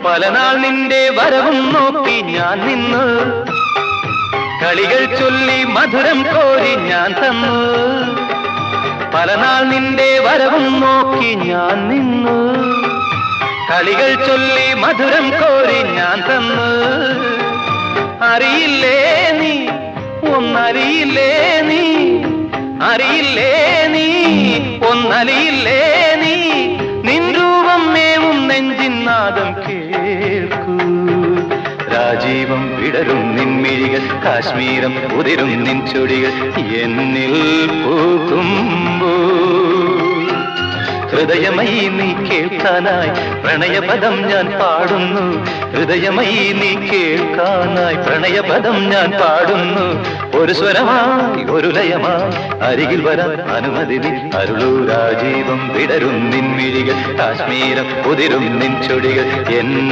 പലനാൾ നിന്റെ വരവും നോക്കി ഞാൻ നിന്നു, കളികൾ ചൊല്ലി മധുരം കോരി ഞാൻ തന്നു. പലനാൾ നിന്റെ വരവും നോക്കി ഞാൻ നിന്നു, കളികൾ ചൊല്ലി മധുരം കോരി ഞാൻ തന്നു. അറിയില്ലേ നീ, ഒന്നറിയില്ലേ നീ, അറിയില്ലേ നീ, ഒന്നറിയില്ലേ നീ, നിൻ രൂപം മേവും നെഞ്ചിൻ നാദം കേൾക്കൂ. രാജീവം വിടരും നിൻമിഴികൾ, കാശ്മീരം ഉതിരും നിൻ ചൊടികൾ എന്നിൽ പൂക്കുമ്പോ. ഹൃദയമയി നീ കേൾക്കാനായി പ്രണയപദം ഞാൻ പാടുന്നു, ഹൃദയമയി നീ കേൾക്കാനായി പ്രണയപദം ഞാൻ പാടുന്നു. ഒരു സ്വരമായി ഒരു ലയമായി അരികിൽ വരാൻ അനുമതി നീ അരുളൂ. രാജീവം വിടരും നിൻമിഴികൾ, കാശ്മീരം ഉതിരും നിൻ ചൊടികൾ